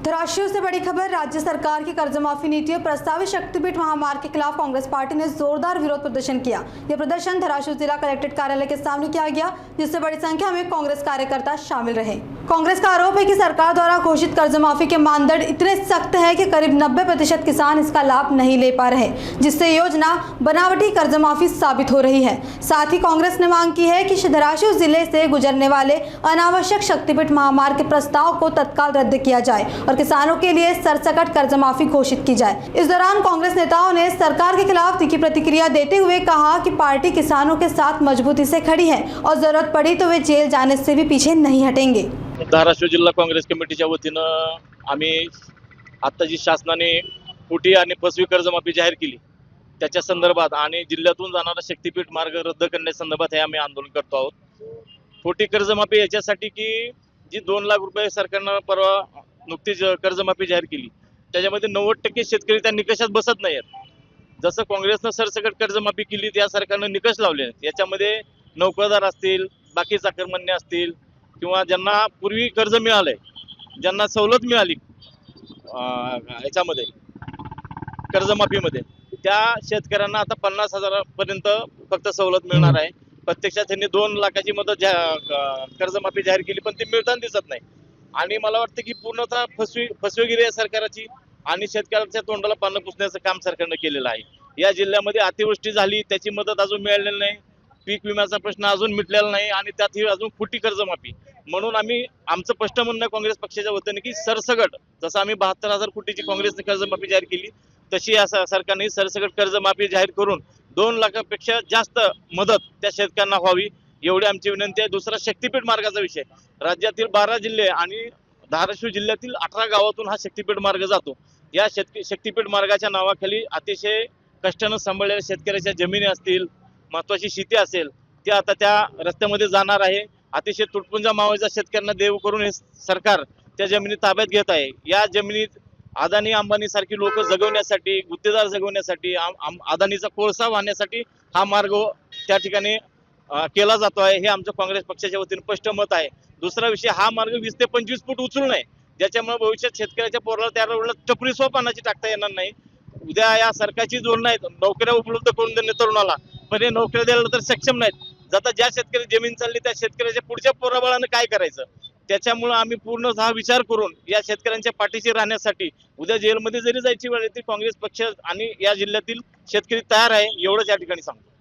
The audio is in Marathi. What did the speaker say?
धराशिव से बड़ी खबर। राज्य सरकार की कर्ज माफी नीति और प्रस्तावित शक्तिपीठ महामार्ग के खिलाफ कांग्रेस पार्टी ने जोरदार विरोध प्रदर्शन किया। यह प्रदर्शन धराशिव जिला कलेक्ट्रेट कार्यालय के सामने किया गया, जिससे बड़ी संख्या में कांग्रेस कार्यकर्ता शामिल रहे। कांग्रेस का आरोप है कि सरकार द्वारा घोषित कर्ज माफी के मानदंड इतने सख्त है कि करीब 90% किसान इसका लाभ नहीं ले पा रहे, जिससे योजना बनावटी कर्ज माफी साबित हो रही है। साथ ही कांग्रेस ने मांग की है कि धराशिव जिले से गुजरने वाले अनावश्यक शक्तिपीठ महामार्ग के प्रस्ताव को तत्काल रद्द किया जाए और किसानों के लिए सरसकट कर्ज माफी घोषित की जाए। इस दौरान कांग्रेस नेताओं ने सरकार के खिलाफ तीखी प्रतिक्रिया देते हुए कहा कि पार्टी किसानों के साथ मजबूती से खड़ी है और जरूरत पड़ी तो वे जेल जाने से भी पीछे नहीं हटेंगे। धाराशिव जिल्हा काँग्रेस कमिटीच्या वतीनं आम्ही आता जी शासनाने फुटी आणि फसवी कर्जमाफी जाहीर केली त्याच्या संदर्भात आणि जिल्ह्यातून जाणारा शक्तिपीठ मार्ग रद्द करण्यासंदर्भात हे आम्ही आंदोलन करतो आहोत। फुटी कर्जमाफी याच्यासाठी की जी 2 लाख रुपये सरकारनं परवा नुकतीच कर्जमाफी जाहीर केली त्याच्यामध्ये 90% शेतकरी त्या निकषात बसत नाहीत। जसं काँग्रेसनं सरसकट कर्जमाफी केली त्या सरकारनं निकष लावले आहेत। याच्यामध्ये नोकरदार असतील, बाकी चाकरमान्य असतील किंवा ज्यांना पूर्वी कर्ज मिळालंय, ज्यांना सवलत मिळाली याच्यामध्ये कर्जमाफीमध्ये, त्या शेतकऱ्यांना आता 50,000 पर्यंत फक्त सवलत मिळणार आहे। प्रत्यक्षात त्यांनी 2 लाखाची मदत कर्जमाफी जाहीर केली पण ती मिळताना दिसत नाही आणि मला वाटतं की पूर्णतः फसवेगिरी आहे सरकारची आणि शेतकऱ्यांच्या तोंडाला पानं पुसण्याचं काम सरकारनं केलेलं आहे। या जिल्ह्यामध्ये अतिवृष्टी झाली, त्याची मदत अजून मिळालेली नाही, पीक विम्याचा प्रश्न अजून मिटलेला नाही आणि त्यात ही अजून फुटी कर्जमाफी। म्हणून आम्ही आमचं स्पष्ट म्हणणं काँग्रेस पक्षाच्या वतीने की सरसकट जसं आम्ही 72,000 कोटीची काँग्रेसने कर्जमाफी जाहीर केली तशी या सरकारने सरसकट कर्जमाफी जाहीर करून 2 लाखापेक्षा जास्त मदत त्या शेतकऱ्यांना व्हावी एवढी आमची विनंती आहे। दुसरा शक्तिपीठ मार्गाचा विषय, राज्यातील 12 जिल्हे आणि धाराशिव जिल्ह्यातील 18 गावातून हा शक्तिपीठ मार्ग जातो। या शक्तिपीठ मार्गाच्या नावाखाली अतिशय कष्टानं सांभाळलेल्या शेतकऱ्याच्या जमिनी असतील, महत्वाची शेती असेल, ते आता त्या रस्त्यामध्ये जाणार आहे। अतिशय तुटपुंजा मावळीचा शेतकऱ्यांना देव करून हे सरकार त्या जमिनी ताब्यात घेत आहे। या जमिनीत अदानी अंबानी सारखी लोक जगवण्यासाठी, गुत्तेदार जगवण्यासाठी, अदानीचा कोळसा वाहण्यासाठी हा मार्ग त्या ठिकाणी केला जातो आहे, हे आमचं काँग्रेस पक्षाच्या वतीने स्पष्ट मत आहे। दुसरा विषय, हा मार्ग 20 ते 25 फूट उचलून आहे, ज्याच्यामुळे भविष्यात शेतकऱ्याच्या पोराला त्या रोडला टपरी सुद्धा पानाची टाकता येणार नाही। उद्या या सरकारची धोरणं आहेत नोकऱ्या उपलब्ध करून देणे तरुणाला, पण हे नोकऱ्या द्यायला तर सक्षम नाहीत। जाता ज्या शेतकरी जमीन चालली त्या शेतकऱ्याच्या पुढच्या पोराबाळानं काय करायचं, त्याच्यामुळे आम्ही पूर्णतः विचार करून या शेतकऱ्यांच्या पाठीशी राहण्यासाठी उद्या जेलमध्ये जरी जायची वेळ येते काँग्रेस पक्ष आणि या जिल्ह्यातील शेतकरी तयार आहे, एवढंच या ठिकाणी सांगतो।